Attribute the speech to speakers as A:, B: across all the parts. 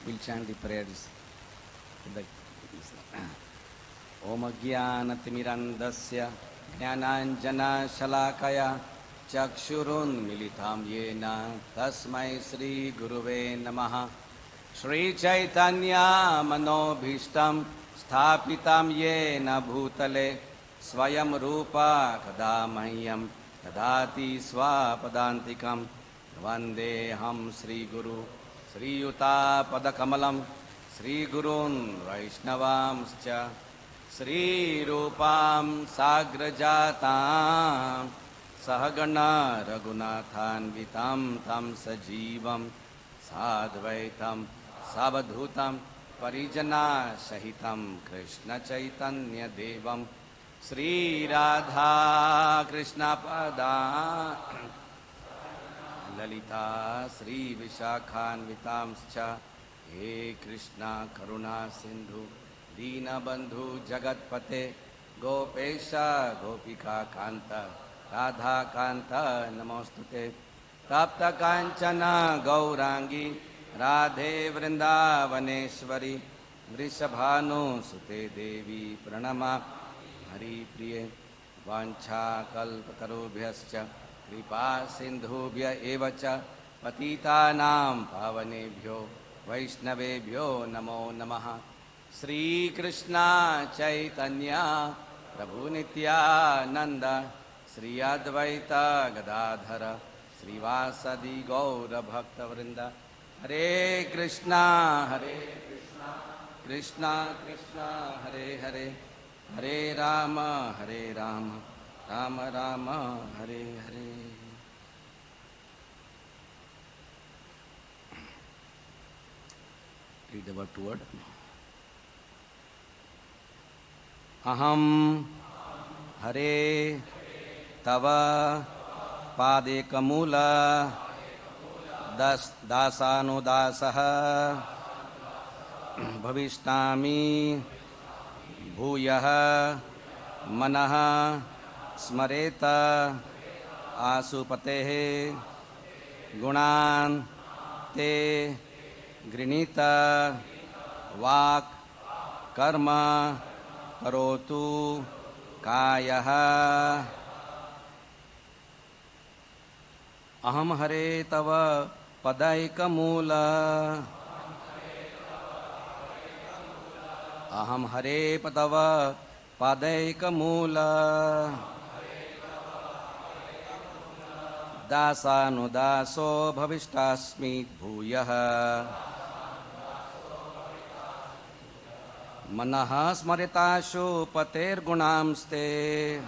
A: We'll chant the prayers. Om Jnanatirandasya Jnananjanashalakaya Chakshurunmilitam Yena Tasmai Shri Guruve Namaha. Shri Chaitanya Manobhishtam Sthapitam Yena Bhutale Swayam Rupa Kadamahyam Dadati Swapadantikam Vandeham Shri Guru Shri Yuta Padakamalam Shri Gurun Vaishnavamscha Shri Rupam Sagrajatam Sahagana Raghunathanvitam Tam Sajivam Sadvaitam Savadhutam Parijana Sahitam Krishna Chaitanya Devam Shri Radha Krishna Pada Lalita Shri Vishakhanvitamscha He Krishna Karuna Sindhu Dina Bandhu Jagatpate Gopesha Gopika Kanta Radha Kanta Namostute Tapta Kanchana Gaurangi Radhe Vrindavaneshwari Vrishabhanu Sute Devi Pranama Hari Priye Vancha Kalpatarubhyascha Kripa Sindhubhya Evacha Patitanam Pavanebhyo Vaishnavebhyo Namo Namaha. Shri Krishna Chaitanya Prabhu Nityananda Shri Advaita Gadadhara Shri Vasadi Gaura Bhakta Vrinda. Hare Krishna Krishna Krishna Hare Hare Hare Rama Rama Rama Hare Hare. Read the word to word. Aham Hare Tava Padekamula Dasanudasaha Bhavishtami Bhuyaha Manaha Smareta Asupatehe Gunan Te Grinita Vak Karma Karotu Kayaha. Aham Hare Tava Padaikamula Aham Hare Tava Padaikamula Dasanudaso Bhavistasmi Bhuyaha Manaha Smaritashu Pater Gunamste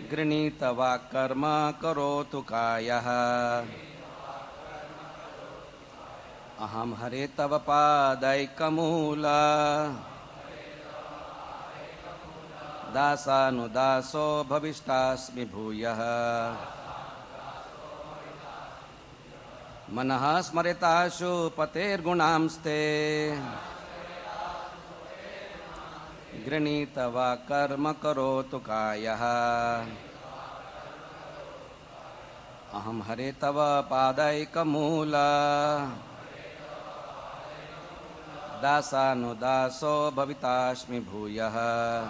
A: Grinita Vakarma Karotu Kayaha. Aham Hare Tava Padaikamula Dasanudaso Bhavistasmi Bhuyaha Manaha Smaritashu Pater Gunamste Granita Vakarma Karotu Kayaha. Aham Hare Tava Padaikamula Dasanudaso Bhavitashmi Bhuyaha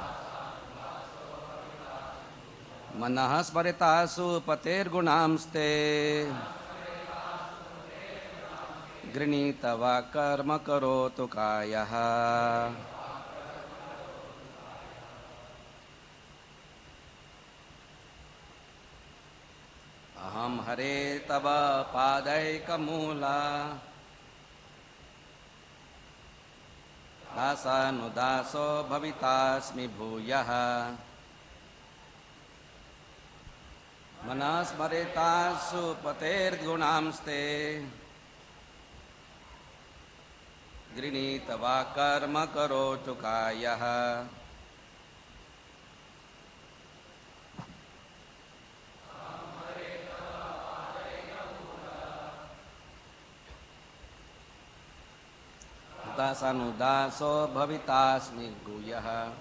A: Manaha Smaritasu Pater Gunamste Grinita Vakarma Karotu Kayaha. Aham Hare Tava Padaikamula Dasanudaso Bhavitasmi Bhuyaha Manasmaritasu Pater Gunamste Grinita Vakarma Karotu Kayaha. Dasanudaso Bhavitasmi Bhuyaha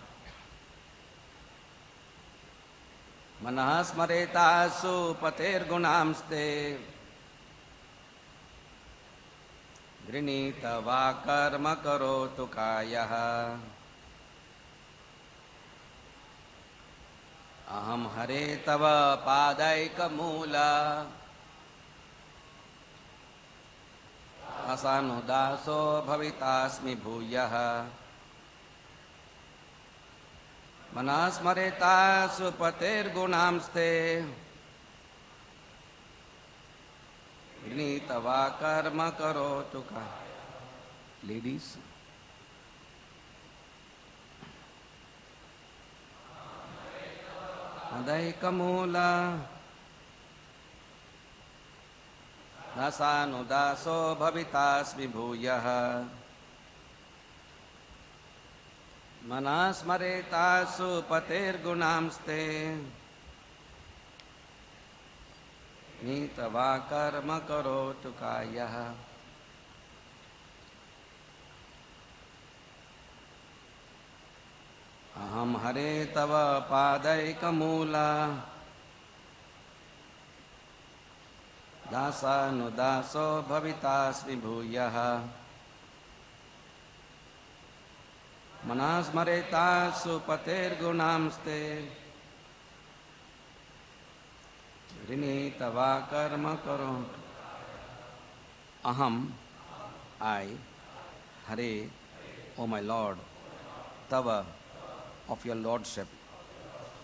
A: Manasmaritasu Pater Gunamste गृणीत वा कर्म करोतु कायः अहं हरे तव पादैकमूल दासानुदासो भवितास्मि भूयः मनस्मरेता सुपतेर्गुणांस्ते गृणीत वा कर्म करोतु कायः। Ladies, पादैकमूला दासानुदासो भवितास्मि भूयः मनस्मरेतासु पतेर्गुणांस्ते नीतवा कर्म करोतु कायः। अहं हरे तव पादैकमूला दासानुदासो भवितास्मि भूयः मनस्मरेतासु पतेर्गुणांस्ते गृणीत वा कर्म करोतु। Aham, I, Hare, O my Lord, Tava, of your Lordship,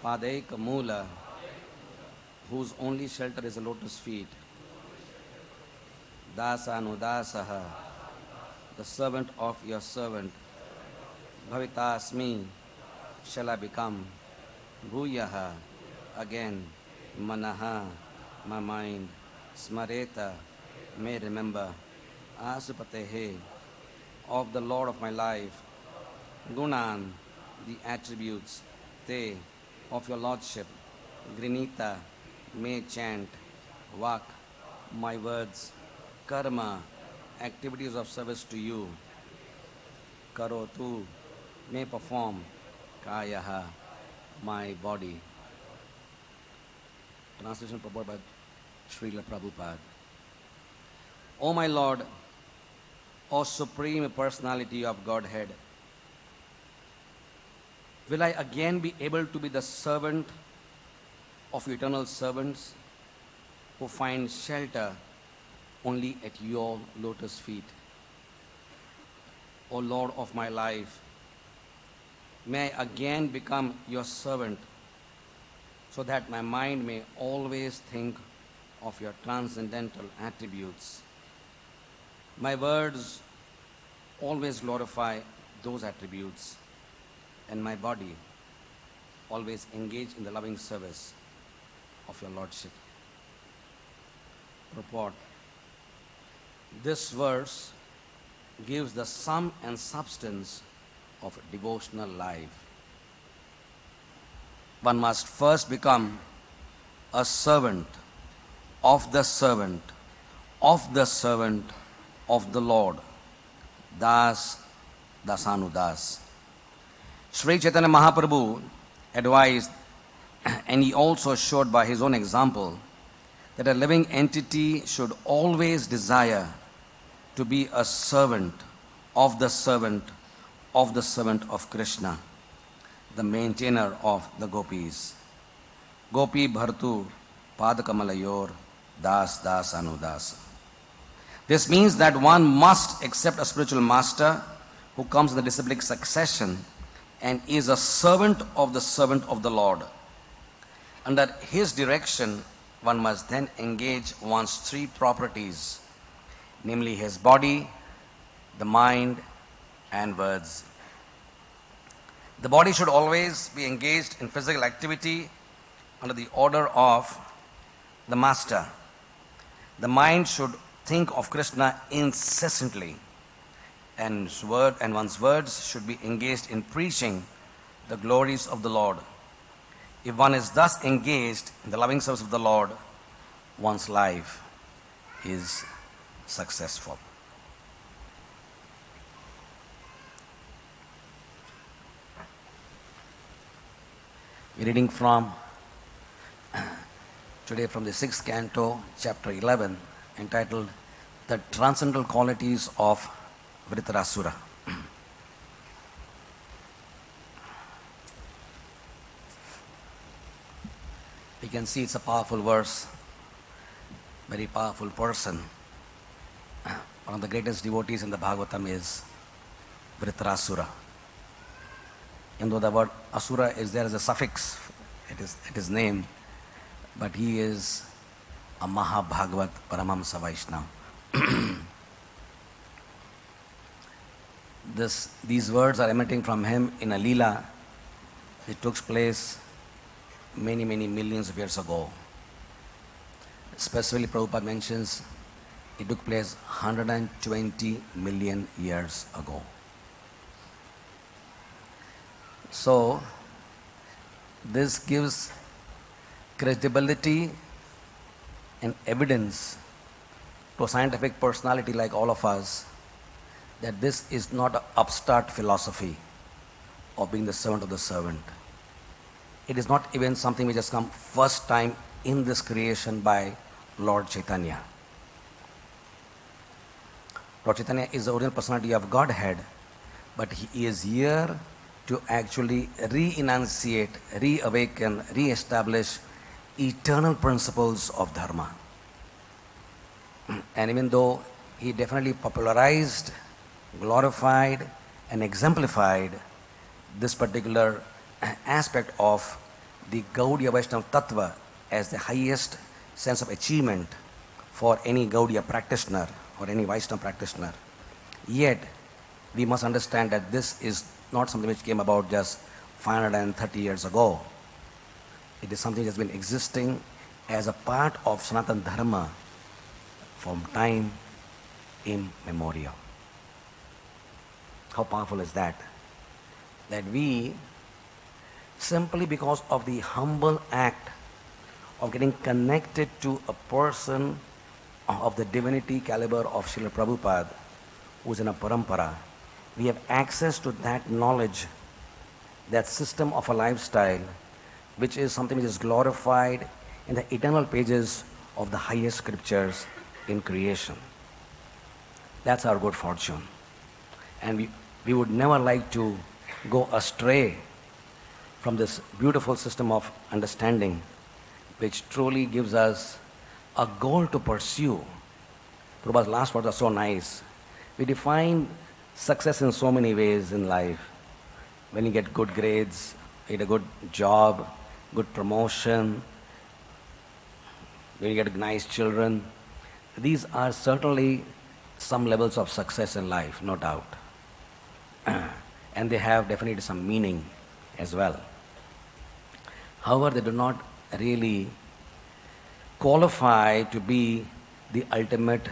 A: Padaika Mula, whose only shelter is the lotus feet, Dasanudasaha, the servant of your servant, Bhavitasmi, shall I become, Bhuyaha, again, Manaha, my mind, Smareta, may remember, Asupatehe, of the Lord of my life, Gunan, the attributes, Te, of your Lordship, Grinita, may chant, Vak, my words, Karma, activities of service to you, Karotu, may perform, Kayaha, my body. Translation proposed by Srila Prabhupada. O my Lord, O Supreme Personality of Godhead, will I again be able to be the servant of eternal servants who find shelter only at your lotus feet? O Lord of my life, may I again become your servant so that my mind may always think of your transcendental attributes. My words always glorify those attributes, and my body always engage in the loving service of your Lordship. Report. This verse gives the sum and substance of a devotional life. One must first become a servant of the servant of the servant of the Lord, Das, Dasanudas. Sri Chaitanya Mahaprabhu advised, and he also showed by his own example, that a living entity should always desire to be a servant of the servant of the servant of Krishna, the maintainer of the gopis. Gopi Bhartu Padkamalayor Das Das Anudas. This means that one must accept a spiritual master who comes in the disciplic succession and is a servant of the Lord. Under his direction, one must then engage one's three properties, namely his body, the mind, and words. The body should always be engaged in physical activity under the order of the master. The mind should think of Krishna incessantly, and one's words should be engaged in preaching the glories of the Lord. If one is thus engaged in the loving service of the Lord, one's life is successful. We're reading from today from the 6th canto, chapter 11, entitled the transcendental qualities of Vritarasura. We can see it's a powerful verse, very powerful person. One of the greatest devotees in the Bhagavatam is Vritarasura. Even though the word Asura is there as a suffix, it is his name, but he is a Mahabhagavat Paramahamsa Vaishnava. These words are emanating from him in a Leela which took place many millions of years ago. Specifically, Prabhupada mentions it took place 120 million years ago. So, this gives credibility and evidence to a scientific personality like all of us that this is not an upstart philosophy of being the servant of the servant. It is not even something which has come first time in this creation by Lord Chaitanya. Lord Chaitanya is the original personality of Godhead, but he is here to actually re-enunciate, reawaken, re-establish eternal principles of Dharma. And even though he definitely popularized, glorified and exemplified this particular aspect of the Gaudiya Vaishnava Tattva as the highest sense of achievement for any Gaudiya practitioner or any Vaishnava practitioner, yet we must understand that this is not something which came about just 530 years ago. It is something that has been existing as a part of Sanatana Dharma from time immemorial. How powerful is that? That we, simply because of the humble act of getting connected to a person of the divinity caliber of Srila Prabhupada, who is in a parampara, we have access to that knowledge, that system of a lifestyle, which is something which is glorified in the eternal pages of the highest scriptures in creation. That's our good fortune. And we would never like to go astray from this beautiful system of understanding, which truly gives us a goal to pursue. Prabhupada's last words are so nice. We define success in so many ways in life. When you get good grades, you get a good job, good promotion, when you get nice children, these are certainly some levels of success in life, no doubt. And they have definitely some meaning as well. However, they do not really qualify to be the ultimate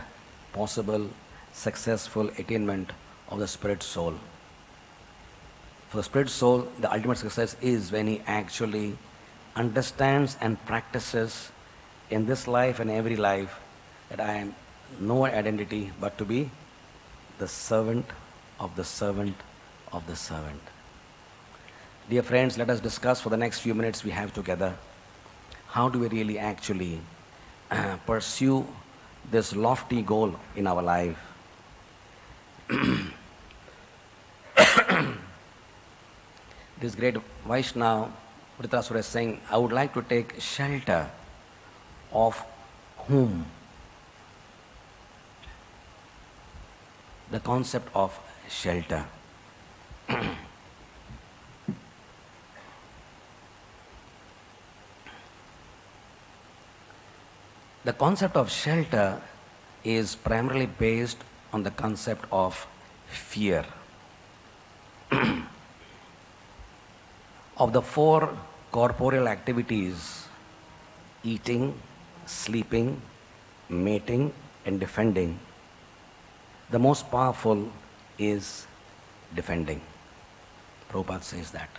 A: possible successful attainment of the spirit soul. For the spirit soul, the ultimate success is when he actually understands and practices in this life and every life that I am no identity but to be the servant of the servant of the servant. Dear friends, let us discuss for the next few minutes we have together, how do we really actually pursue this lofty goal in our life. This great Vaishnava, Vritarasura, is saying, I would like to take shelter of whom? The concept of shelter. The concept of shelter is primarily based on the concept of fear. Of the four corporeal activities, eating, sleeping, mating, and defending, the most powerful is defending. Prabhupada says that.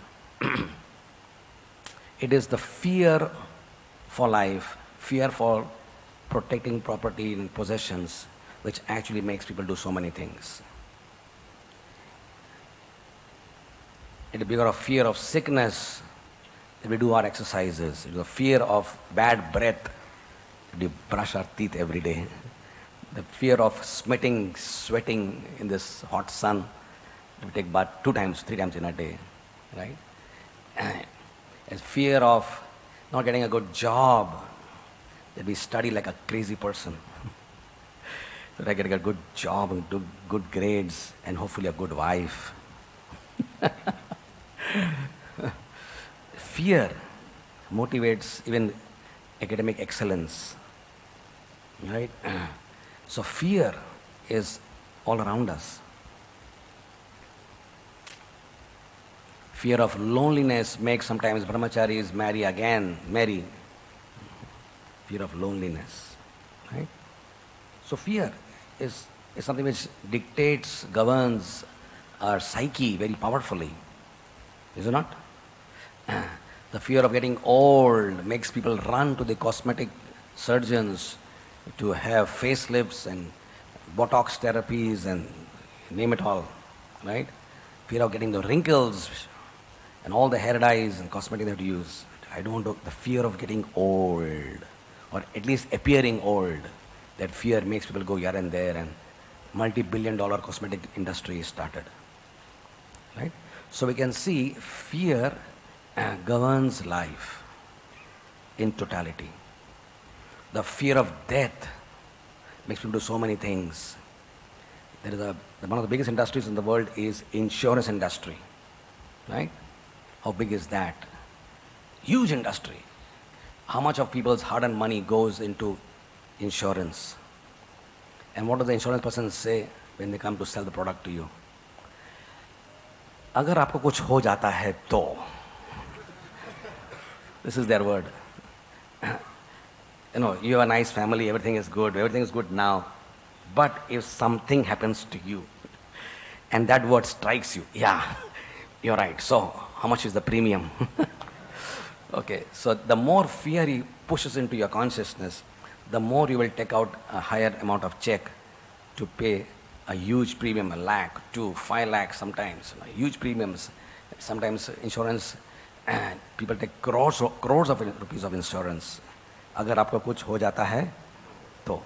A: It is the fear for life, fear for protecting property and possessions, which actually makes people do so many things. It is because of fear of sickness that we do our exercises. It is a fear of bad breath that we brush our teeth every day. The fear of sweating in this hot sun. We take bath 2 times, 3 times in a day, right? A fear of not getting a good job, that we study like a crazy person. So that I get a good job and do good grades and hopefully a good wife. Fear motivates even academic excellence, right? So fear is all around us. Fear of loneliness makes sometimes brahmacharis marry. Fear of loneliness, right? So fear is something which dictates, governs our psyche very powerfully, is it not? The fear of getting old makes people run to the cosmetic surgeons to have facelifts and Botox therapies and name it all, right? Fear of getting the wrinkles and all the hair dyes and cosmetic they have to use. I don't know, the fear of getting old, or at least appearing old. That fear makes people go here and there, and multi-billion-dollar cosmetic industry is started, right? So we can see fear governs life in totality. The fear of death makes people do so many things. There is one of the biggest industries in the world is insurance industry, right? How big is that? Huge industry. How much of people's hard-earned money goes into insurance? And what does the insurance person say when they come to sell the product to you? अगर आपको कुछ हो जाता है तो, this is their word. You know, you have a nice family, everything is good now. But if something happens to you, and that word strikes you, yeah, you're right. So, how much is the premium? Okay, so the more fear he pushes into your consciousness, the more you will take out a higher amount of check to pay a huge premium, 1 lakh, 2, 5 lakhs sometimes, huge premiums. Sometimes insurance, people take crores of rupees of insurance. अगर आपको कुछ हो जाता है तो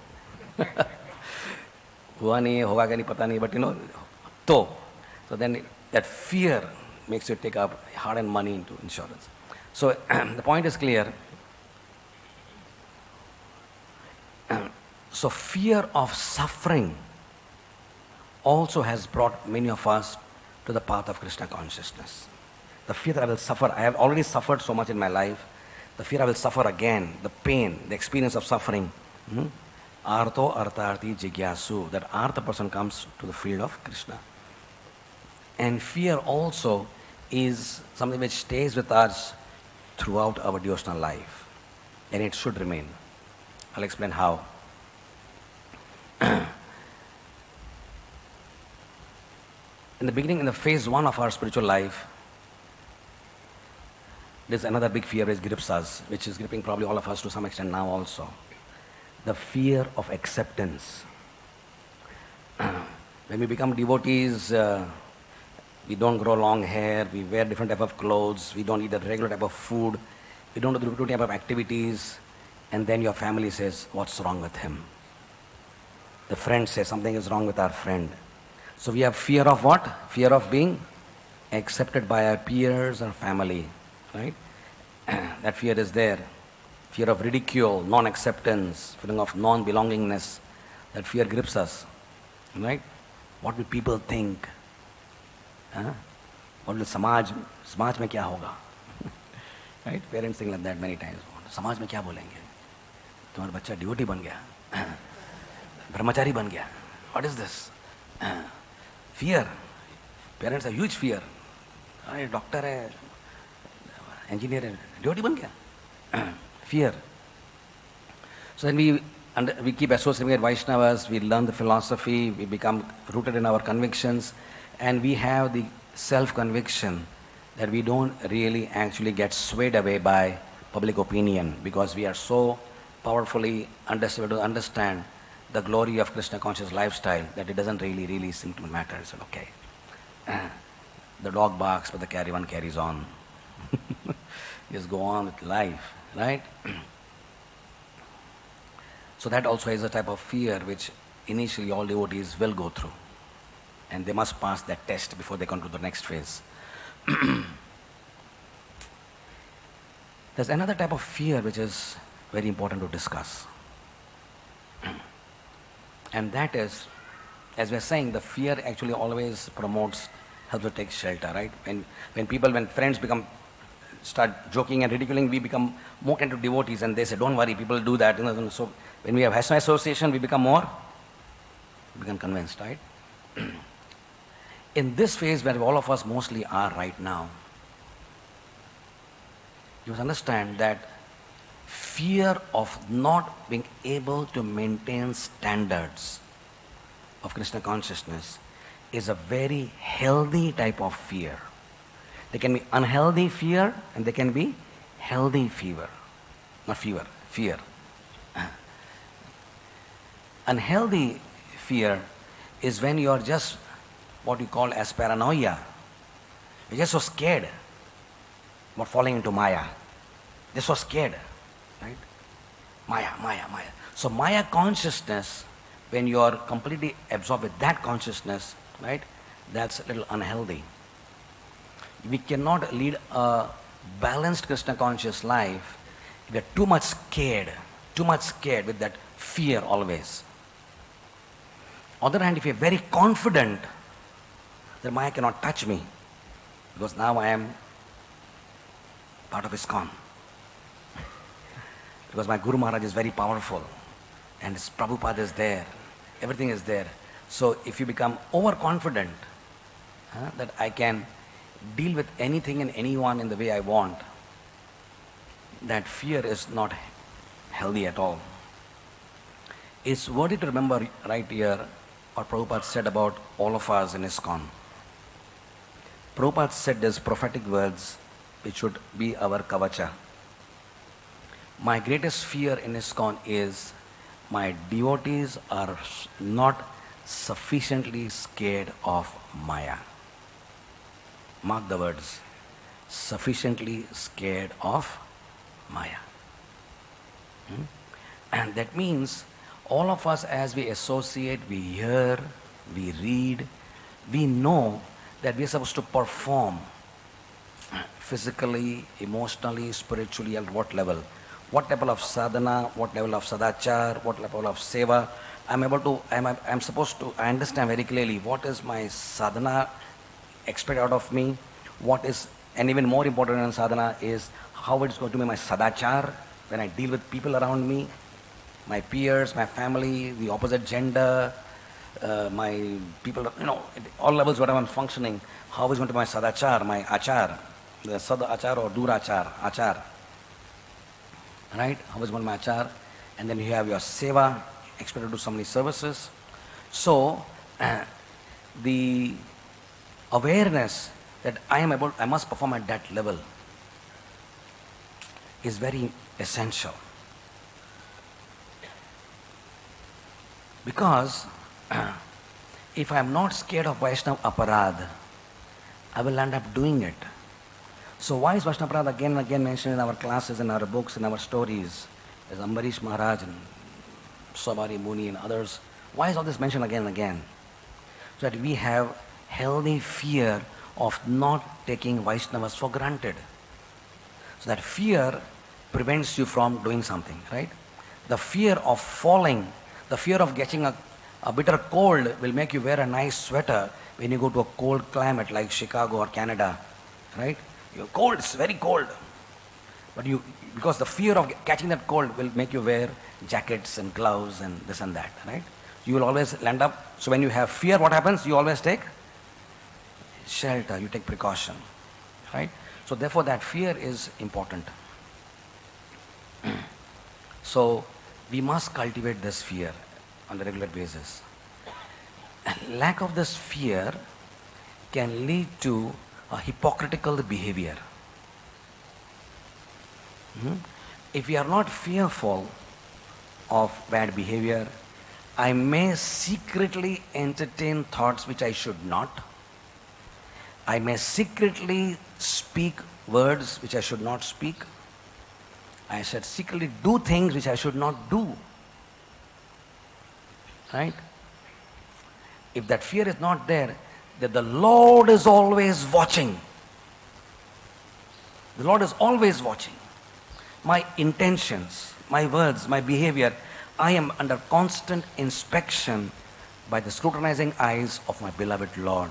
A: हुआ नहीं है, होगा क्या नहीं पता नहीं, but you know, so then that fear makes you take up hard-earned money into insurance. So the point is clear. So fear of suffering also has brought many of us to the path of Krishna consciousness. The fear that I will suffer, I have already suffered so much in my life. The fear I will suffer again, the pain, the experience of suffering. Artho artharthi jigyasu, that artha person comes to the field of Krishna. And fear also is something which stays with us throughout our devotional life. And it should remain. I'll explain how. In the beginning, in the phase 1 of our spiritual life, there's another big fear which grips us, which is gripping probably all of us to some extent now also. The fear of acceptance. When we become devotees, we don't grow long hair, we wear different type of clothes, we don't eat a regular type of food, we don't do the routine type of activities, and then your family says, what's wrong with him? The friend says, something is wrong with our friend. So we have fear of what? Fear of being accepted by our peers or family, right? That fear is there. Fear of ridicule, non-acceptance, feeling of non-belongingness. That fear grips us, right? What will people think? What will samaj mein kya hoga? Right? Parents think like that many times. Samaj mein kya bolenge? Tumhara bachcha devotee ban gaya. Brahmachari ban gaya. What is this? Fear. Parents have huge fear. Doctor hai, engineer hai, devotee ban gaya. Fear. So then we keep associating with Vaishnavas, we learn the philosophy, we become rooted in our convictions, and we have the self-conviction that we don't really actually get swayed away by public opinion, because we are so powerfully able to understand the glory of Krishna conscious lifestyle that it doesn't really seem to matter. It's okay. The dog barks, but the caravan carries on. Just go on with life, right? So that also is a type of fear which initially all devotees will go through. And they must pass that test before they come to the next phase. There's another type of fear which is very important to discuss. And that is, as we're saying, the fear actually always promotes, helps to take shelter, right? When friends start joking and ridiculing, we become more kind of devotees, and they say, don't worry, people do that. So when we have Vaishnava association, we become convinced, right? In this phase where all of us mostly are right now, you must understand that fear of not being able to maintain standards of Krishna consciousness is a very healthy type of fear. There can be unhealthy fear and there can be healthy fear. Not fever, fear. Unhealthy fear is when you are just what you call as paranoia. You're just so scared about falling into Maya. Just so scared, right? Maya. So Maya consciousness, when you are completely absorbed with that consciousness, right, that's a little unhealthy. We cannot lead a balanced Krishna conscious life if we are too much scared with that fear always. On the other hand, if you are very confident that Maya cannot touch me, because now I am part of ISKCON. Because my Guru Maharaj is very powerful and his Prabhupada is there, everything is there. So if you become overconfident that I can deal with anything and anyone in the way I want, that fear is not healthy at all. It's worthy to remember right here what Prabhupada said about all of us in ISKCON. Prabhupada said these prophetic words which should be our kavacha. My greatest fear in ISKCON is my devotees are not sufficiently scared of Maya. Mark the words, sufficiently scared of Maya. And that means all of us, as we associate, we hear, we read, we know that we are supposed to perform physically, emotionally, spiritually, at what level. What level of sadhana, what level of sadachar, what level of seva. I'm supposed to, I understand very clearly what is my sadhana expect out of me, what is, and even more important than sadhana is how it's going to be my sadachar when I deal with people around me, my peers, my family, the opposite gender, my people, at all levels whatever I'm functioning, how is going to be my sadachar, my achar, the sadachar or durachar, achar, right? How is going to be my achar? And then you have your seva, expected to do so many services. So, the awareness that I must perform at that level is very essential. Because if I am not scared of Vaishnava aparad, I will end up doing it. So why is Vaishnava aparad again and again mentioned in our classes, in our books, in our stories, as Ambarish Maharaj and Sabari Muni and others? Why is all this mentioned again and again? So that we have healthy fear of not taking Vaishnavas for granted. So that fear prevents you from doing something, right? The fear of falling, the fear of getting a bitter cold will make you wear a nice sweater when you go to a cold climate like Chicago or Canada, right? You're cold, it's very cold. But because the fear of catching that cold will make you wear jackets and gloves and this and that, right? You will always land up, so when you have fear, what happens? You always take shelter, you take precaution, right? So therefore that fear is important. So we must cultivate this fear on a regular basis. And lack of this fear can lead to a hypocritical behavior. If we are not fearful of bad behavior, I may secretly entertain thoughts which I should not. I may secretly speak words which I should not speak. I should secretly do things which I should not do. Right? if that fear is not there, that the Lord is always watching. The Lord is always watching. My intentions, my words, my behavior, I am under constant inspection by the scrutinizing eyes of my beloved Lord.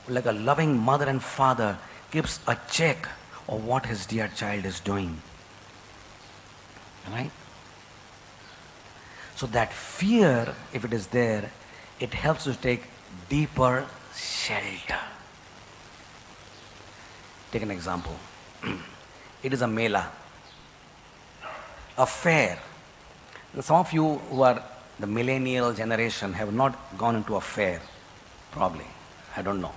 A: Like a loving mother and father keeps a check of what his dear child is doing. Right? So that fear, if it is there, it helps to take deeper shelter. Take an example. It is a mela, a fair. Some of you who are the millennial generation have not gone into a fair, probably. I don't know.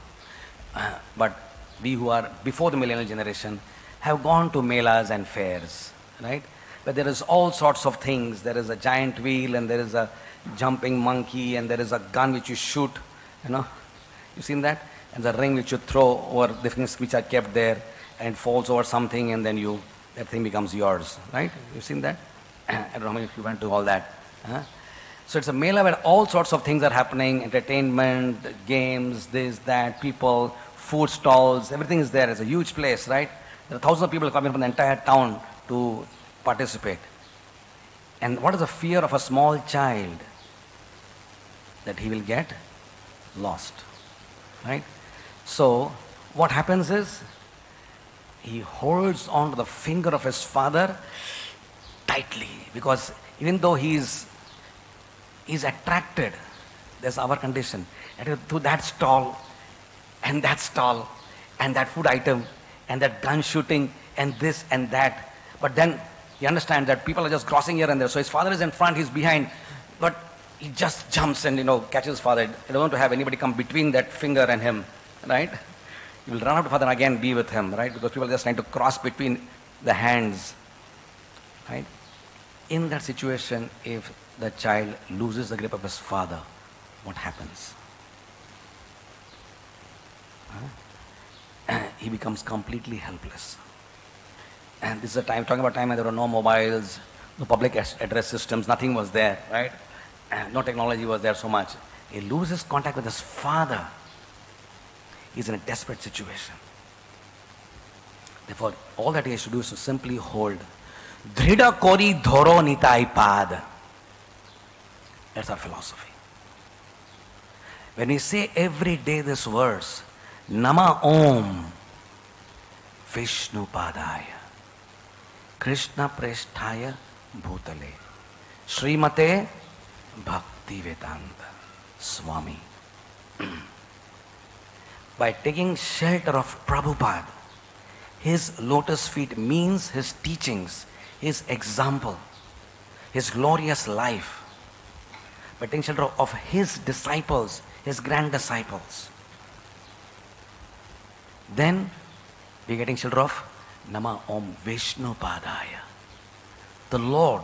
A: But we who are before the millennial generation have gone to melas and fairs, right? But there is all sorts of things. There is a giant wheel, and there is a jumping monkey, and there is a gun which you shoot, You've seen that? And the ring which you throw over the things which are kept there, and falls over something, and then that thing becomes yours, right? You've seen that? I don't know if you went to all that. So it's a mela where all sorts of things are happening, entertainment, games, this, that, people, food stalls, everything is there. It's a huge place, right? There are thousands of people coming from the entire town to participate. And what is the fear of a small child? That he will get lost, right? So what happens is, he holds on to the finger of his father tightly, because even though he's attracted, there's our condition, to that stall, and that food item, and that gun shooting, and this and that. But then you understand that people are just crossing here and there. So his father is in front, he's behind, but he just jumps and catches his father. He doesn't want to have anybody come between that finger and him, right? He will run up to father and again be with him, right? Because people are just trying to cross between the hands, right? In that situation, if the child loses the grip of his father, what happens? He becomes completely helpless. And this is a time, talking about time when there were no mobiles, no public address systems, nothing was there, right? No technology was there so much. He loses contact with his father. He's in a desperate situation. Therefore, all that he has to do is to simply hold. Dhrida kori dhoro nitai pad. That's our philosophy. When we say every day this verse, Nama Om Vishnu Padaya Krishna Presthaya Bhutale Srimate Bhakti Vedanta Swami. By taking shelter of Prabhupada, his lotus feet means his teachings, his example, his glorious life. By taking shelter of his disciples, his grand disciples, then we are getting shelter of Nama Om Vishnu Padaya, the Lord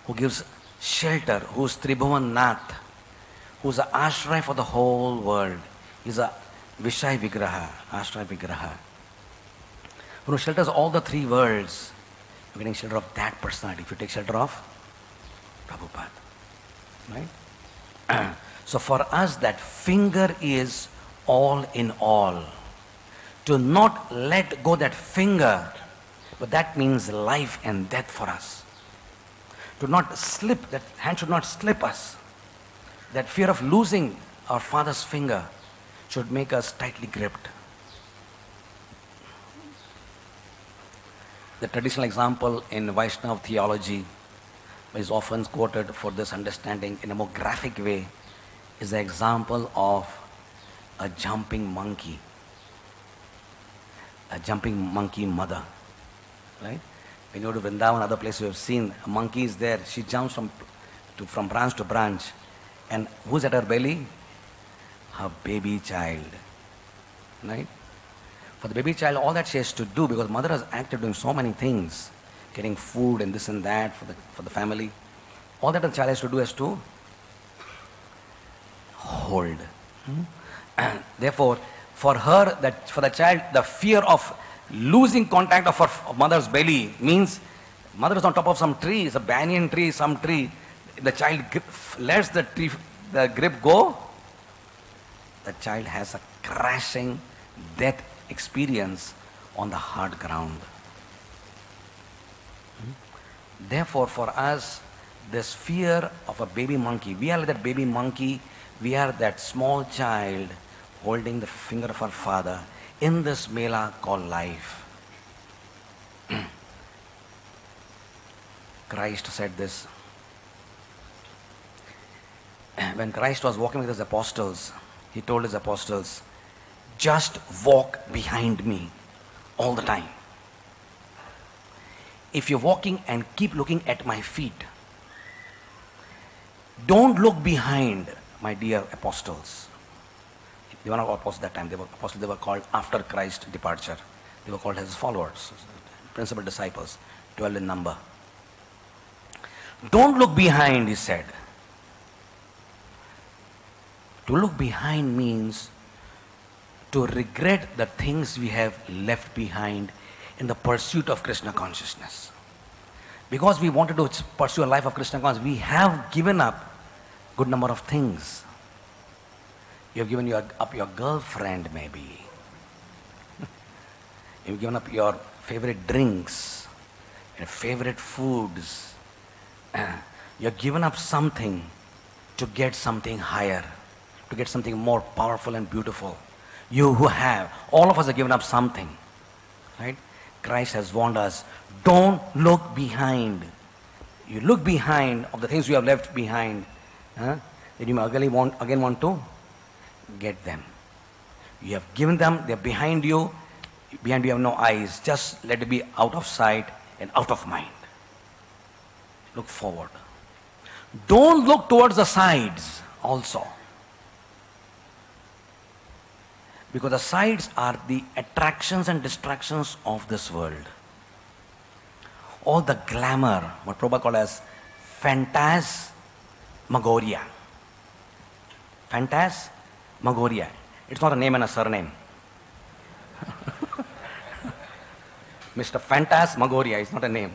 A: who gives shelter, who is Tribhuvan Nath, who is the ashray for the whole world. He is a Vishay Vigraha, Ashray Vigraha, who shelters all the three worlds. You are getting shelter of that personality if you take shelter of Prabhupada. Right? So for us, that finger is all in all. To not let go that finger, but that means life and death for us. To not slip, that hand should not slip us. That fear of losing our father's finger should make us tightly gripped. The traditional example in Vaishnava theology is often quoted for this understanding in a more graphic way is the example of a jumping monkey mother, right? When you go to Vrindavan, other places you have seen, a monkey is there, she jumps from branch to branch, and who's at her belly? Her baby child, right? For the baby child, all that she has to do, because mother has acted doing so many things, getting food and this and that for the family, all that the child has to do is to hold. And therefore, for the child, the fear of losing contact of her mother's belly means mother is on top of some tree, it's a banyan tree, some tree. The child lets the grip go, the child has a crashing death experience on the hard ground. Therefore, for us, this fear of a baby monkey, we are like that baby monkey, we are that small child holding the finger of our father in this mela called life. Christ said this. When Christ was walking with his apostles, he told his apostles, just walk behind me all the time. If you're walking and keep looking at my feet, don't look behind, my dear apostles. They were not apostles at that time. They were apostles. They were called after Christ's departure. They were called his followers, principal disciples, 12 in number. Don't look behind, he said. To look behind means to regret the things we have left behind in the pursuit of Krishna consciousness. Because we wanted to pursue a life of Krishna consciousness, we have given up good number of things. You have given up your girlfriend maybe. You've given up your favorite drinks and favorite foods. You have given up something to get something higher, to get something more powerful and beautiful. You who have, all of us have given up something, right? Christ has warned us, don't look behind. You look behind of the things you have left behind, then you may again want to get them. You have given them, they are behind you have no eyes. Just let it be out of sight and out of mind. Look forward. Don't look towards the sides also. Because the sides are the attractions and distractions of this world. All the glamour, what Prabhupada called as phantasmagoria. Phantasmagoria. It's not a name and a surname. Mr. Phantasmagoria is not a name.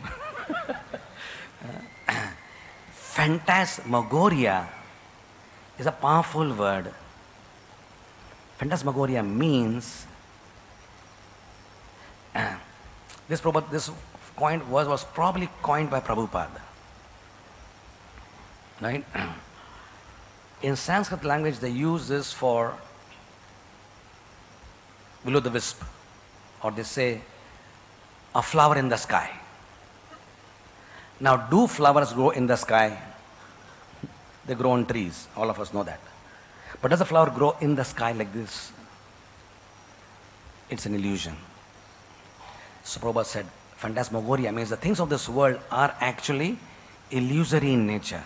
A: Phantasmagoria is a powerful word. Phantasmagoria means this word was probably coined by Prabhupada. Right? In Sanskrit language, they use this for will-o'-the-wisp, or they say a flower in the sky. Now, do flowers grow in the sky? They grow on trees. All of us know that. But does a flower grow in the sky like this? It's an illusion. So Prabhupada said, phantasmagoria means the things of this world are actually illusory in nature.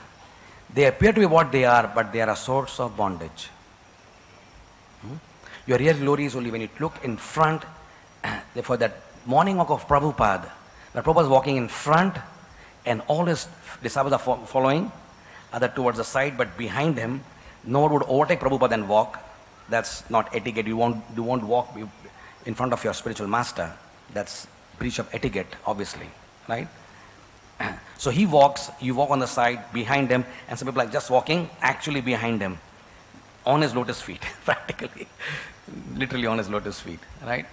A: They appear to be what they are, but they are a source of bondage. Your real glory is only when you look in front. Therefore, that morning walk of Prabhupada, where Prabhupada is walking in front and all his disciples are following, other towards the side, but behind him, no one would overtake Prabhupada and walk. That's not etiquette. You won't walk in front of your spiritual master. That's breach of etiquette, obviously, right? So he walks, you walk on the side behind him, and some people are just walking actually behind him, on his lotus feet, practically, literally on his lotus feet, right?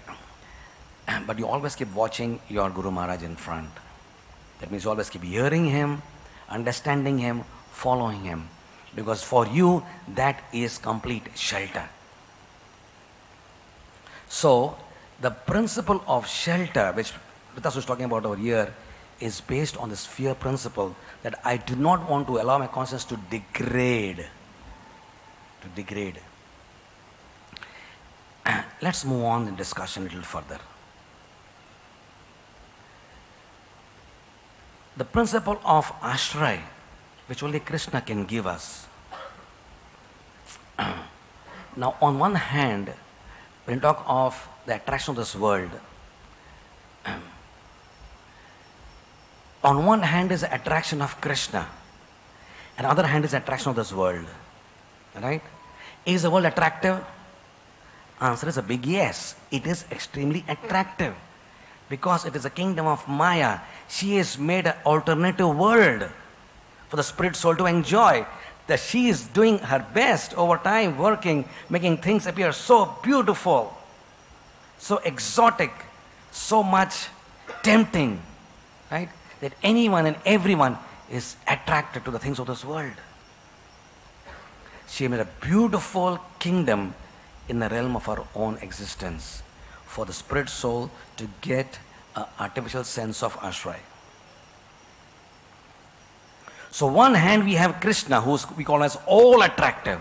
A: But you always keep watching your Guru Maharaj in front. That means you always keep hearing him, understanding him, following him. Because for you, that is complete shelter. So, the principle of shelter, which Vitas was talking about over here, is based on this fear principle that I do not want to allow my conscience to degrade. Let's move on in discussion a little further. The principle of ashray, which only Krishna can give us. Now, on one hand, when we talk of the attraction of this world, on one hand is the attraction of Krishna, and on the other hand is the attraction of this world. Right? Is the world attractive? Answer is a big yes. It is extremely attractive. Because it is a kingdom of Maya. She has made an alternative world for the spirit soul to enjoy. that she is doing her best over time, working, making things appear so beautiful, so exotic, so much tempting, right? That anyone and everyone is attracted to the things of this world. She made a beautiful kingdom in the realm of her own existence for the spirit soul to get an artificial sense of ashray. So one hand we have Krishna, who we call as all attractive.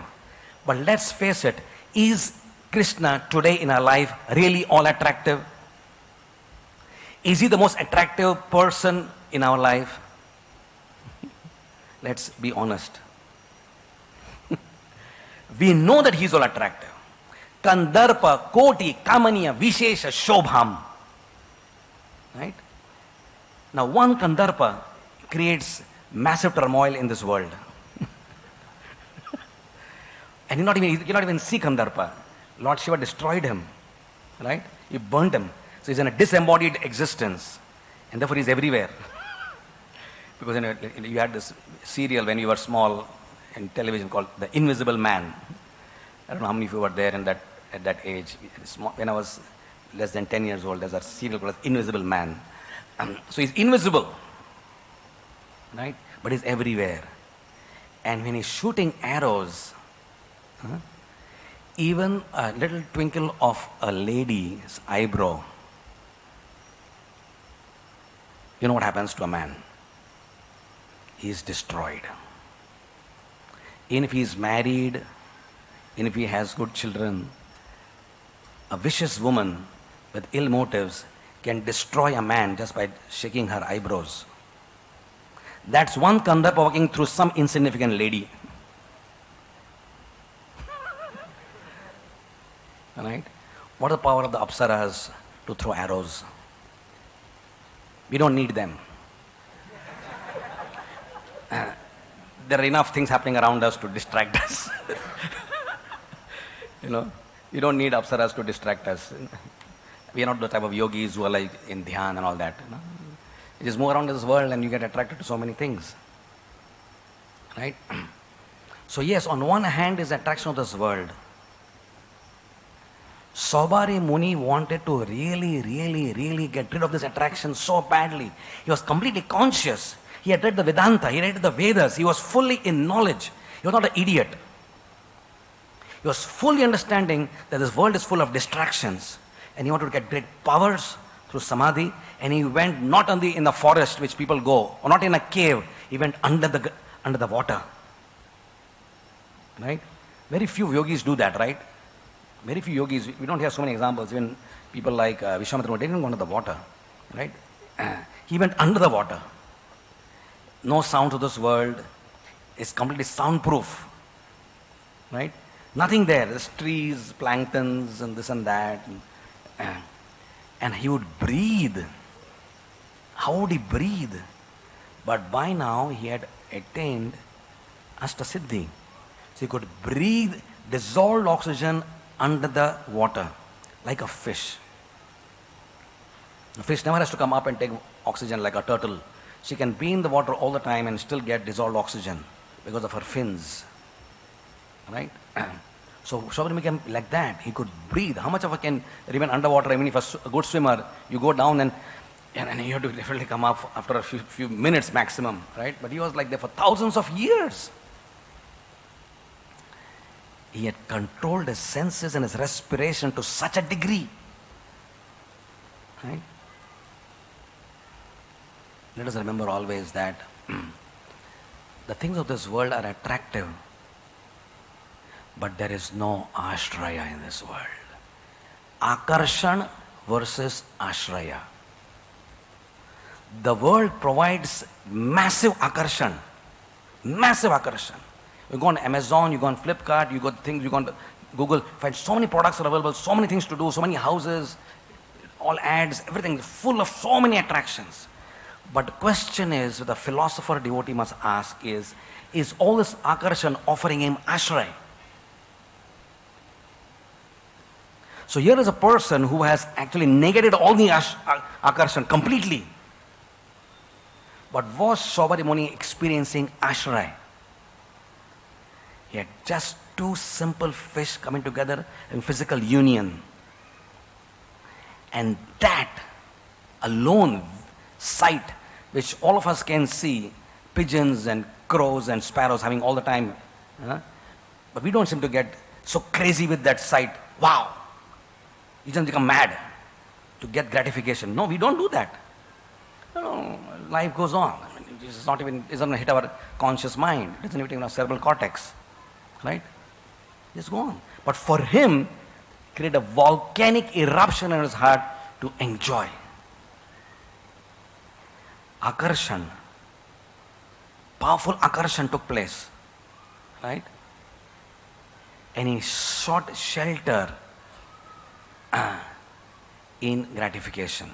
A: But let's face it, is Krishna today in our life really all attractive? Is he the most attractive person in our life? Let's be honest. We know that he is all attractive. Kandarpa, Koti, Kamaniya, Vishesha, Shobham. Right? Now one Kandarpa creates massive turmoil in this world. And you cannot even see Kandarpa. Lord Shiva destroyed him. Right? He burnt him. So he's in a disembodied existence. And therefore he's everywhere. Because you had this serial when you were small in television called The Invisible Man. I don't know how many of you were there at that age. When I was less than 10 years old, there's a serial called Invisible Man. So he's invisible, right? But he's everywhere. And when he's shooting arrows, even a little twinkle of a lady's eyebrow, you know what happens to a man? He is destroyed. Even if he is married, even if he has good children, a vicious woman with ill motives can destroy a man just by shaking her eyebrows. That's one Kandarpa walking through some insignificant lady. Alright? What is the power of the Apsaras to throw arrows? We don't need them. There are enough things happening around us to distract us. You don't need Apsaras to distract us. We are not the type of yogis who are like in dhyan and all that. You just move around this world and you get attracted to so many things. Right? So yes, on one hand is attraction of this world. Saubhari Muni wanted to really get rid of this attraction so badly. He was completely conscious. He had read the Vedanta, he read the Vedas, he was fully in knowledge. He was not an idiot. He was fully understanding that this world is full of distractions. And he wanted to get great powers through samadhi. And he went not only in the forest which people go, or not in a cave, he went under the water. Right? Very few yogis do that, right? Very few yogis, we don't have so many examples. Even people like Vishwamitra, they didn't go under the water. Right? He went under the water. No sound of this world. It's completely soundproof. Right? Nothing there. There's trees, planktons, and this and that. And he would breathe. How would he breathe? But by now he had attained Ashtasiddhi. So he could breathe dissolved oxygen under the water, like a fish. The fish never has to come up and take oxygen like a turtle. She can be in the water all the time and still get dissolved oxygen because of her fins. Right? So Saubhari became like that. He could breathe. How much of a can remain underwater? I mean, if a good swimmer, you go down and you have to definitely come up after a few minutes maximum, right? But he was like there for thousands of years. He had controlled his senses and his respiration to such a degree. Right? Let us remember always that the things of this world are attractive, but there is no ashraya in this world. Akarshan versus ashraya. The world provides massive akarshan. Massive akarshan. You go on Amazon, you go on Flipkart, you go things, you go on Google, find so many products are available, so many things to do, so many houses, all ads, everything full of so many attractions. But the question is, the philosopher devotee must ask is all this akarshan offering him ashray? So here is a person who has actually negated all the akarshan completely. But was Saubhari Muni experiencing ashray? He had just two simple fish coming together in physical union. And that alone sight, which all of us can see, pigeons and crows and sparrows having all the time, but we don't seem to get so crazy with that sight. Wow! You just become mad to get gratification. No, we don't do that. No, life goes on. I mean, it doesn't hit our conscious mind. It doesn't hit our cerebral cortex. Right? Just go on. But for him, create a volcanic eruption in his heart to enjoy. Akarshan. Powerful akarshan took place. Right? And he sought shelter in gratification.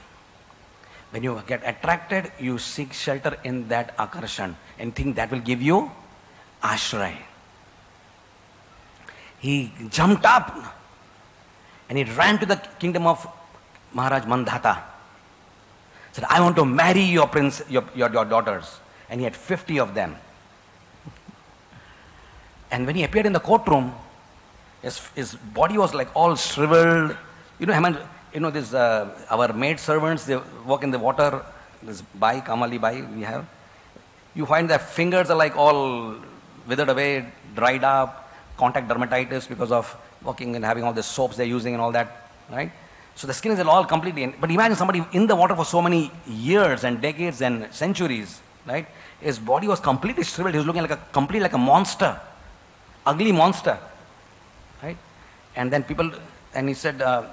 A: When you get attracted, you seek shelter in that akarshan and think that will give you ashray. He jumped up and he ran to the kingdom of Maharaj Mandhata. Said, I want to marry your daughters. And he had 50 of them. And when he appeared in the courtroom, his body was like all shriveled. You know, Hemant, this our maid servants, they work in the water, this bai, Kamali bai we have. You find their fingers are like all withered away, dried up, contact dermatitis because of working and having all the soaps they're using and all that, right? So the skin is all completely, but imagine somebody in the water for so many years and decades and centuries, right? His body was completely shriveled. He was looking completely like a monster, ugly monster, right? And then he said, the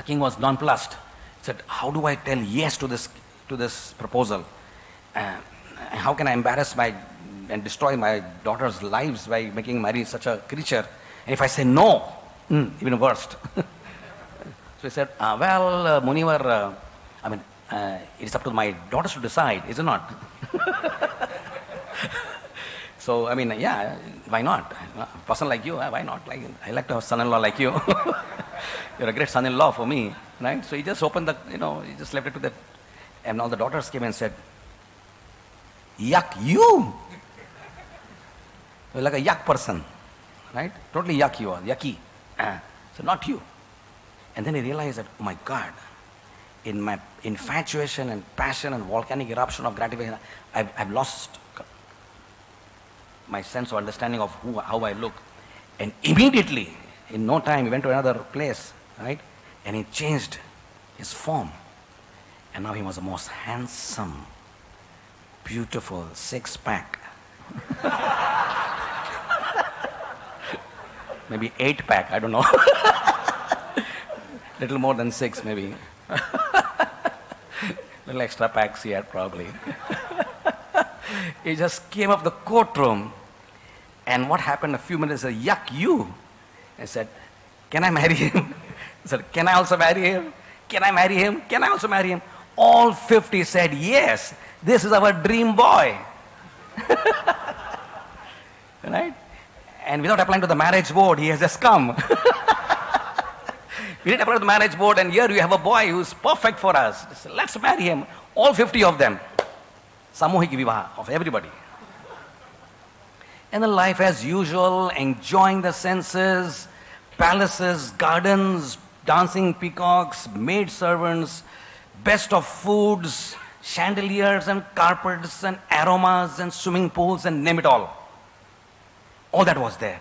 A: king was nonplussed. He said, how do I tell yes to this proposal? How can I embarrass and destroy my daughter's lives by making marry such a creature? And if I say no, even worse. So he said, Munivar, it's up to my daughters to decide, is it not? So, why not? A person like you, why not? I like to have a son-in-law like you. You're a great son-in-law for me, right? So he just opened he just left it to that. And all the daughters came and said, yuck, you! You're like a yuck person, right? Totally yuck you are, yucky. So not you. And then he realized that, oh my God, in my infatuation and passion and volcanic eruption of gratification, I've lost my sense of understanding of how I look. And immediately, in no time, he went to another place, right? And he changed his form. And now he was the most handsome, beautiful, six-pack. Maybe 8-pack, I don't know. Little more than 6, maybe. Little extra packs he had probably. He just came up the courtroom, and what happened a few minutes, he said, yuck, you. I said, can I marry him? He said, can I also marry him? Can I marry him? Can I also marry him? All 50 said, yes, this is our dream boy. Right? And without applying to the marriage board, he has just come. We didn't apply to the marriage board, and here you have a boy who's perfect for us. So let's marry him. All 50 of them. Samohik vivaha of everybody. And then life as usual, enjoying the senses, palaces, gardens, dancing peacocks, maid servants, best of foods, chandeliers and carpets and aromas and swimming pools and name it all. All that was there.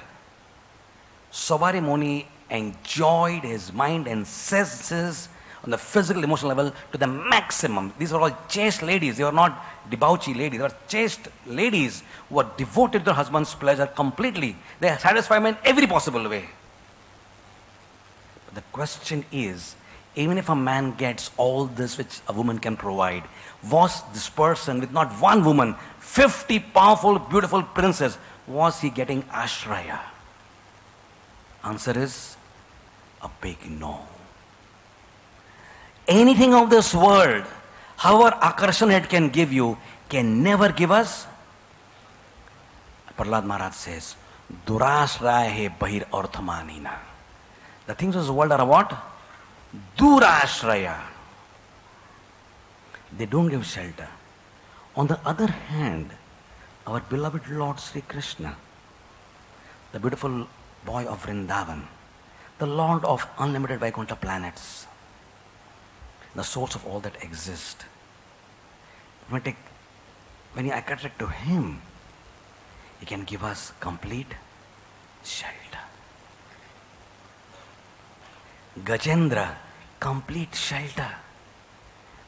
A: Savari Muni enjoyed his mind and senses on the physical, emotional level to the maximum. These were all chaste ladies. They were not debauchy ladies. They were chaste ladies who were devoted to their husband's pleasure completely. They satisfied him in every possible way. But the question is, even if a man gets all this which a woman can provide, was this person with not one woman, 50 powerful, beautiful princes, was he getting ashraya? Answer is a big no. Anything of this world, however akarshan it can give you, can never give us. Prahlad Maharaj says, Durashraya bahir arthamanina. The things of this world are what? Durashraya. They don't give shelter. On the other hand, our beloved Lord Sri Krishna, the beautiful boy of Vrindavan, the Lord of unlimited Vaikuntha planets, the source of all that exists. When you attract to Him, He can give us complete shelter. Gajendra, complete shelter.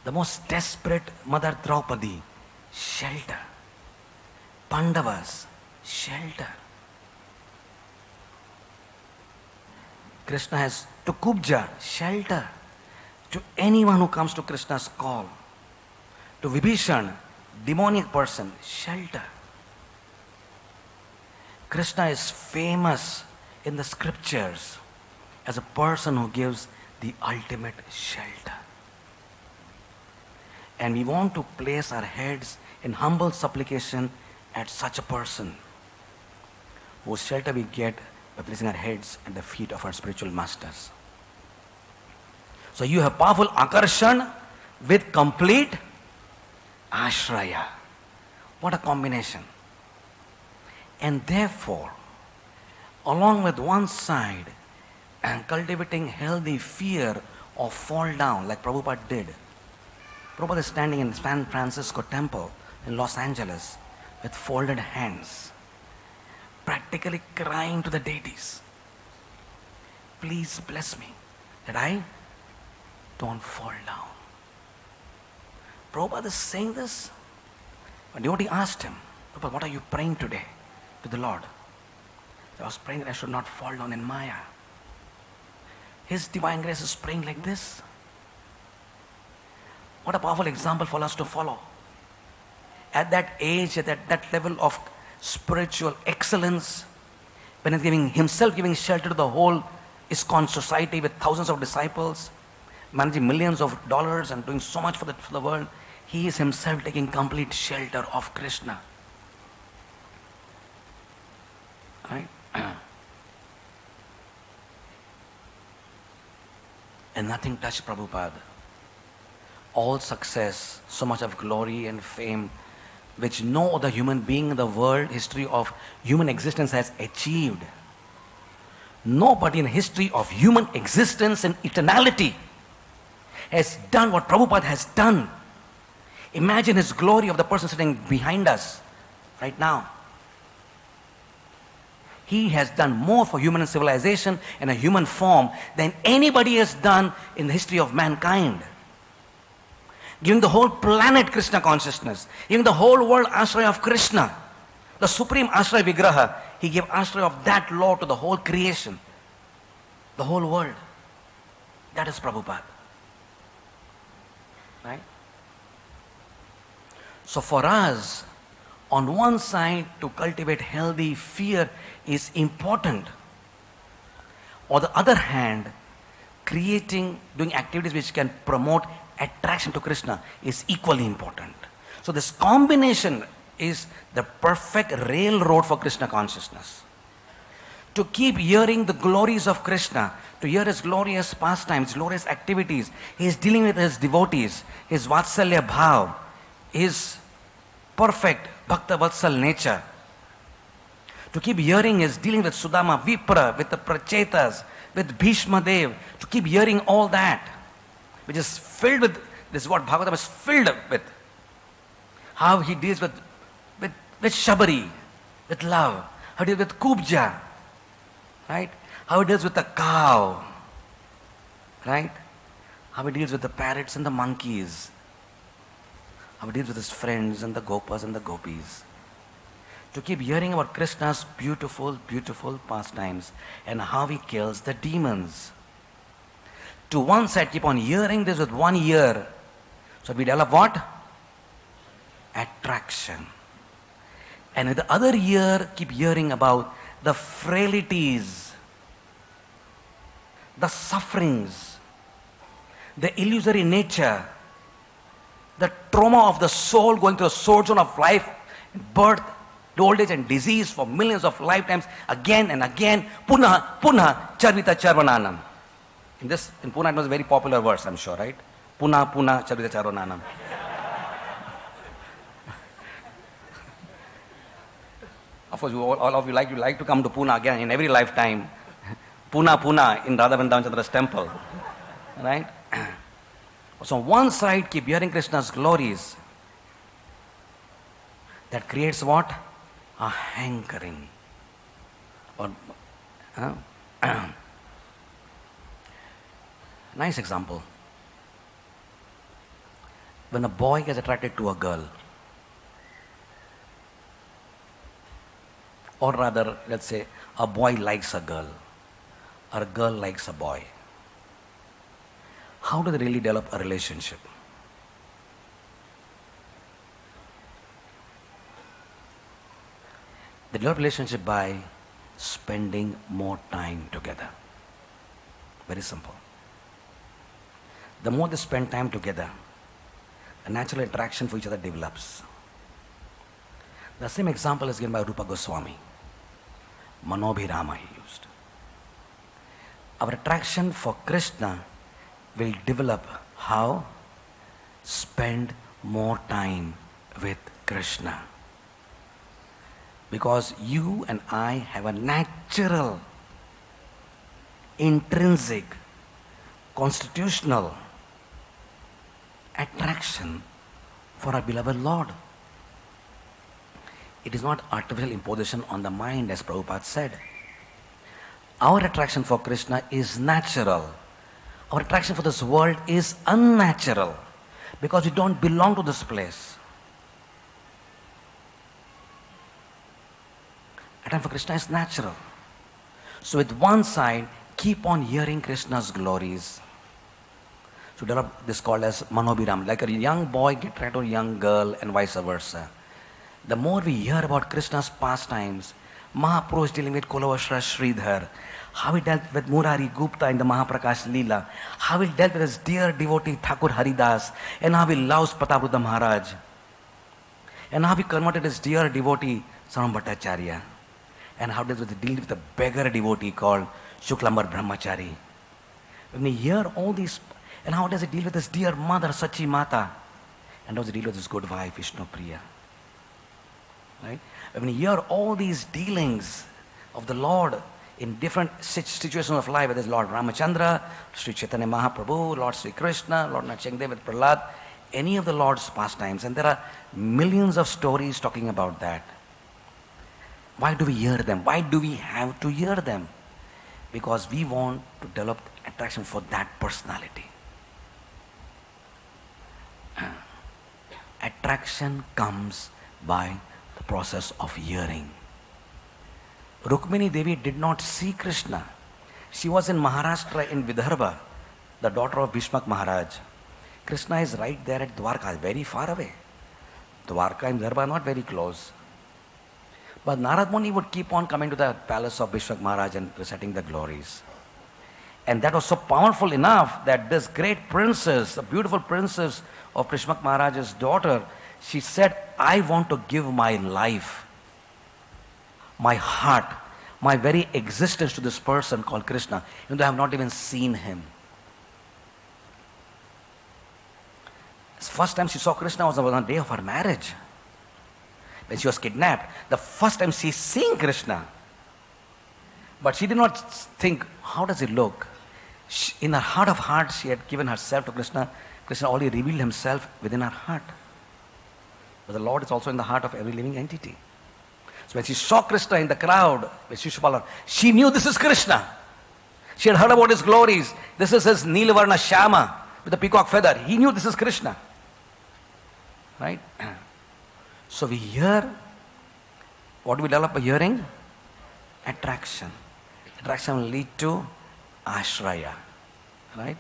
A: The most desperate Mother Draupadi, shelter. Pandavas, shelter. Krishna has to Kubja, shelter. To anyone who comes to Krishna's call. To Vibhishan, demoniac person, shelter. Krishna is famous in the scriptures as a person who gives the ultimate shelter. And we want to place our heads in humble supplication at such a person, whose shelter we get by placing our heads at the feet of our spiritual masters. So you have powerful akarshan with complete ashraya. What a combination. And therefore, along with one side, and cultivating healthy fear of fall down, like Prabhupada did. Prabhupada is standing in San Francisco Temple in Los Angeles with folded hands, practically crying to the deities. Please bless me that I don't fall down. Prabhupada is saying this. A devotee asked him, Prabhupada, what are you praying today to the Lord? I was praying that I should not fall down in Maya. His divine grace is praying like this. What a powerful example for us to follow. At that age, at that level of spiritual excellence, when he's himself giving shelter to the whole ISKCON society with thousands of disciples, managing millions of dollars and doing so much for the world, he is himself taking complete shelter of Krishna. Right? And nothing touched Prabhupada. All success, so much of glory and fame, which no other human being in the world history of human existence has achieved. Nobody in the history of human existence and eternality has done what Prabhupada has done. Imagine his glory of the person sitting behind us right now. He has done more for human civilization in a human form than anybody has done in the history of mankind. Giving the whole planet Krishna consciousness, giving the whole world ashraya of Krishna, the supreme ashraya vigraha, he gave ashraya of that Lord to the whole creation, the whole world. That is Prabhupada. Right? So for us, on one side, to cultivate healthy fear is important. On the other hand, doing activities which can promote attraction to Krishna is equally important. So this combination is the perfect railroad for Krishna consciousness. To keep hearing the glories of Krishna, to hear his glorious pastimes, glorious activities, he is dealing with his devotees, his Vatsalya Bhav, his perfect Bhakta Vatsal nature. To keep hearing is dealing with Sudama, Vipra, with the Prachetas, with Bhishma Dev, to keep hearing all that, which is filled with, this is what Bhagavatam is filled with. How he deals with Shabari, with love, how he deals with Kubja, right? How he deals with the cow, right? How he deals with the parrots and the monkeys, how he deals with his friends and the gopas and the gopis. To keep hearing about Krishna's beautiful, beautiful pastimes and how he kills the demons. To one side, keep on hearing this with one ear. So we develop what? Attraction. And with the other ear, keep hearing about the frailties, the sufferings, the illusory nature, the trauma of the soul going through a sojourn of life, birth, old age and disease for millions of lifetimes, again and again, punah, punah, charvita charvananam. In Pune it was a very popular verse, I'm sure, right? Punah, punah, charvita charvananam. Of course, all of you like to come to Pune again in every lifetime. Pune in Radha Vrindavan Chandra's temple. Right? So on one side, keep hearing Krishna's glories. That creates what? A hankering. Or, nice example. When a boy gets attracted to a girl, or rather, let's say, a boy likes a girl, or a girl likes a boy, how do they really develop a relationship? They develop a relationship by spending more time together. Very simple. The more they spend time together, a natural attraction for each other develops. The same example is given by Rupa Goswami. Manobhirama he used. Our attraction for Krishna will develop how? Spend more time with Krishna. Because you and I have a natural, intrinsic, constitutional attraction for our beloved Lord. It is not artificial imposition on the mind, as Prabhupada said. Our attraction for Krishna is natural. Our attraction for this world is unnatural because we don't belong to this place. Attraction for Krishna is natural. So with one side, keep on hearing Krishna's glories. So develop this called as Manobhiram, like a young boy get attracted to a young girl and vice versa. The more we hear about Krishna's pastimes, Mahaprabhu is dealing with Kulavashra Sridhar, how he dealt with Murari Gupta in the Mahaprakash Leela, how he dealt with his dear devotee Thakur Haridas, and how he loves Patabuddha Maharaj, and how he converted his dear devotee Saram Bhattacharya, and how he dealt with a beggar devotee called Shuklambar Brahmachari. When we hear all these, and how does he deal with his dear mother Sachi Mata, and how does he deal with his good wife Vishnu Priya? Right? When we hear all these dealings of the Lord in different situations of life, whether it's Lord Ramachandra, Sri Chaitanya Mahaprabhu, Lord Sri Krishna, Lord Nachangdev with Prahlad, any of the Lord's pastimes, and there are millions of stories talking about that. Why do we hear them? Why do we have to hear them? Because we want to develop attraction for that personality. Attraction comes by the process of hearing. Rukmini Devi did not see Krishna. She was in Maharashtra in Vidarbha, the daughter of Bhishmak Maharaj. Krishna is right there at Dwarka, very far away. Dwarka and Vidarbha are not very close. But Narad Muni would keep on coming to the palace of Bhishmak Maharaj and reciting the glories. And that was so powerful enough that this great princess, the beautiful princess of Bhishmak Maharaj's daughter, she said, I want to give my life, my heart, my very existence to this person called Krishna, even though I have not even seen him. The first time she saw Krishna was on the day of her marriage. When she was kidnapped, the first time she's seeing Krishna. But she did not think, how does he look? In her heart of hearts, she had given herself to Krishna. Krishna already revealed himself within her heart. But the Lord is also in the heart of every living entity. So when she saw Krishna in the crowd, with Shishupala, she knew this is Krishna. She had heard about his glories. This is his Neelavarna Shama with the peacock feather. He knew this is Krishna. Right? So we hear, what do we develop by hearing? Attraction. Attraction will lead to ashraya. Right?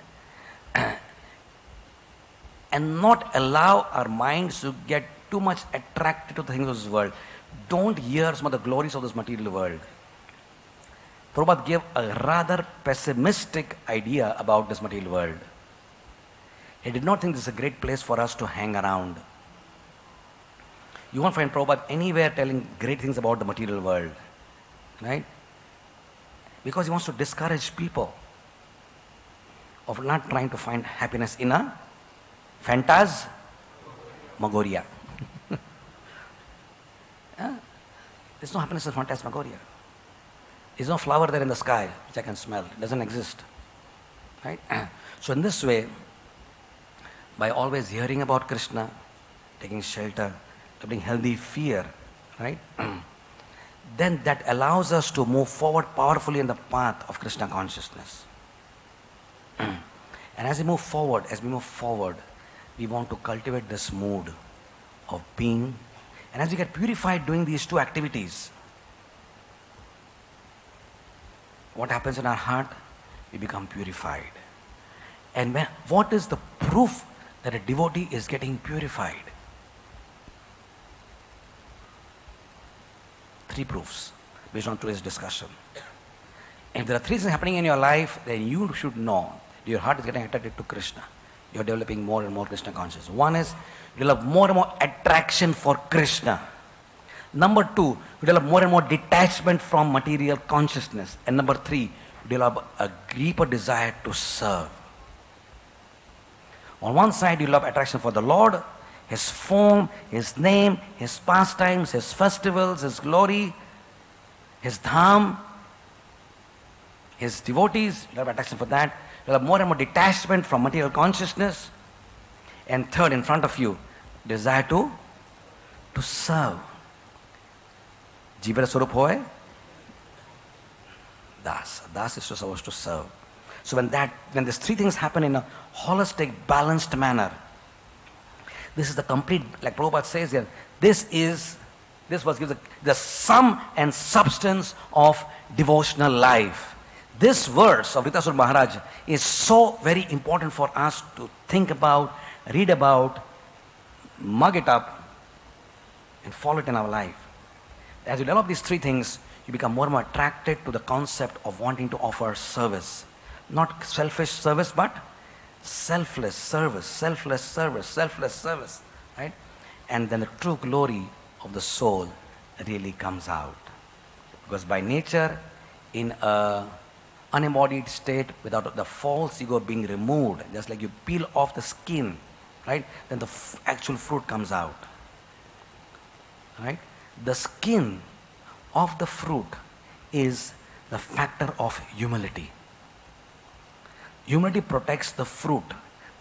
A: And not allow our minds to get too much attracted to the things of this world. Don't hear some of the glories of this material world. Prabhupada gave a rather pessimistic idea about this material world. He did not think this is a great place for us to hang around. You won't find Prabhupada anywhere telling great things about the material world. Right? Because he wants to discourage people of not trying to find happiness in a phantasmagoria. There's no happiness in phantasmagoria. There's no flower there in the sky which I can smell. It doesn't exist. Right? So in this way, by always hearing about Krishna, taking shelter, developing healthy fear, right? Then that allows us to move forward powerfully in the path of Krishna consciousness. And as we move forward, we want to cultivate this mood of being. And as we get purified doing these two activities, what happens in our heart? We become purified. And what is the proof that a devotee is getting purified? 3 proofs based on today's discussion. If there are 3 things happening in your life, then you should know your heart is getting attracted to Krishna. You are developing more and more Krishna consciousness. One is you develop more and more attraction for Krishna. Number 2, you develop more and more detachment from material consciousness. And number 3, you develop a deeper desire to serve. On one side, you develop attraction for the Lord, His form, His name, His pastimes, His festivals, His glory, His dham, His devotees. You develop attraction for that. You develop more and more detachment from material consciousness. And third, in front of you, desire to serve. Jivara Swarup hoye, Das. Das is supposed to serve. So when these 3 things happen in a holistic, balanced manner, this is the complete, like Prabhupada says here, this was gives the sum and substance of devotional life. This verse of Ritasur Maharaj is so very important for us to think about, read about, mug it up, and follow it in our life. As you develop these 3 things, you become more and more attracted to the concept of wanting to offer service. Not selfish service, but selfless service, right? And then the true glory of the soul really comes out. Because by nature, in a unembodied state, without the false ego being removed, just like you peel off the skin, right? Then the actual fruit comes out, right? The skin of the fruit is the factor of humility. Humility protects the fruit,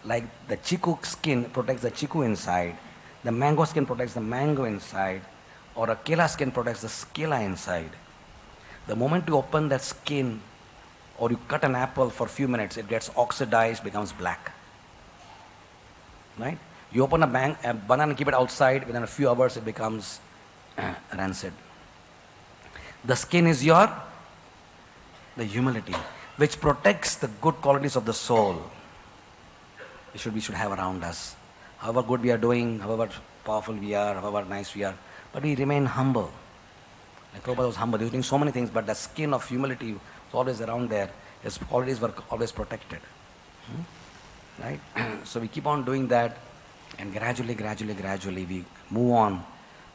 A: like the chiku skin protects the chiku inside, the mango skin protects the mango inside, or a kela skin protects the kela inside. The moment you open that skin, or you cut an apple for a few minutes, it gets oxidized, becomes black. Right? You open a banana and keep it outside, within a few hours it becomes rancid. The skin is the humility, which protects the good qualities of the soul. We should have around us. However good we are doing, however powerful we are, however nice we are, but we remain humble. Like Prabhupada was humble. He was doing so many things, but the skin of humility was always around there. His qualities were always protected. Right? So we keep on doing that, and gradually we move on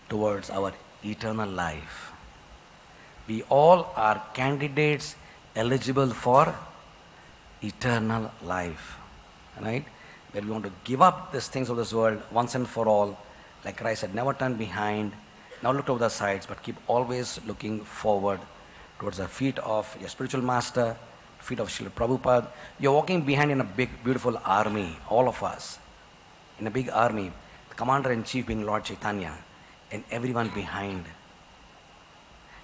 A: towards our eternal life. We all are candidates eligible for eternal life. Right? Where we want to give up these things of this world once and for all. Like Christ said, never turn behind, never look over the sides, but keep always looking forward towards the feet of your spiritual master, feet of Srila Prabhupada. You're walking behind in a big, beautiful army, all of us. In a big army, the commander-in-chief being Lord Chaitanya, and everyone behind.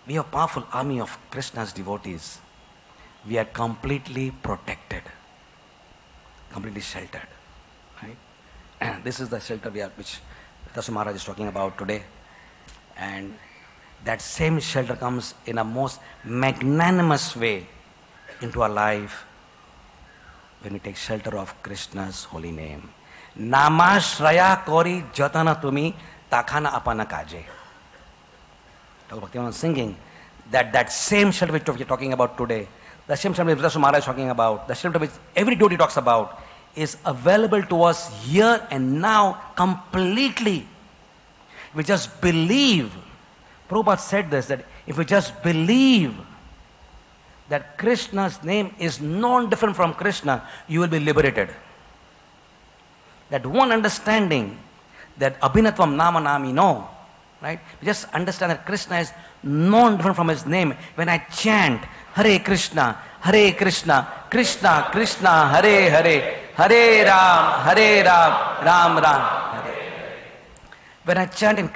A: We have a powerful army of Krishna's devotees. We are completely protected, completely sheltered. Right? This is the shelter which Tasu Maharaj is talking about today. And that same shelter comes in a most magnanimous way into our life when we take shelter of Krishna's holy name. Namashraya kori jatana tumi takhana apana kaje. Dr. Bhaktivinoda singing that same shelter which we are talking about today, the same shelter which Tasu Maharaj is talking about, the shelter which every devotee talks about, is available to us here and now completely. We just believe. Prabhupada said this, that if we just believe that Krishna's name is non-different from Krishna, you will be liberated. That one understanding that abhinatvam nama namino, Right? Just understand that Krishna is non different from his name. When I chant Hare Krishna, Krishna Krishna, Hare Hare, Hare Ram, Ram Ram, Hare. When I chant in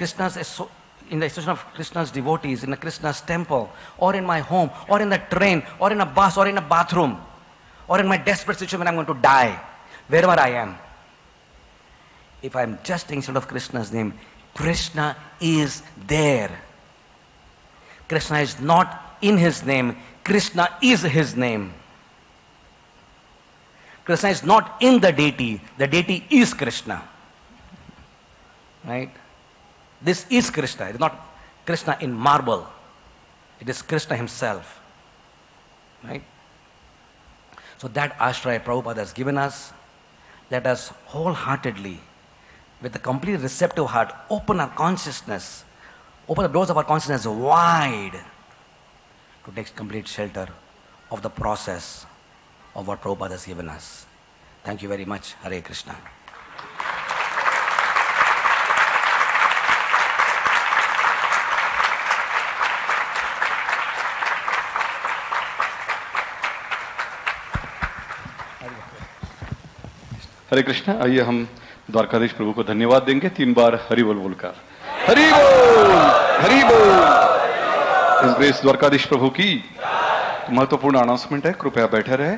A: in the association of Krishna's devotees, in a Krishna's temple, or in my home, or in the train, or in a bus, or in a bathroom, or in my desperate situation when I'm going to die, wherever I am, if I'm just instead of Krishna's name, Krishna is there. Krishna is not in his name, Krishna is his name. Krishna is not in the deity is Krishna. Right? This is Krishna. It is not Krishna in marble. It is Krishna himself. Right? So that ashraya Prabhupada has given us. Let us wholeheartedly, with a complete receptive heart, open our consciousness, open the doors of our consciousness wide to take complete shelter of the process of what Prabhupada has given us. Thank you very much. Hare Krishna.
B: हरे कृष्णा। आइए हम द्वारकाधीश प्रभु को धन्यवाद देंगे 3 बार हरि बोल बोलकर। हरि बोल, हरि बोल। Impress Dwarkadhish प्रभु की। महत्वपूर्ण अनाउंसमेंट है, कृपया बैठे रहे।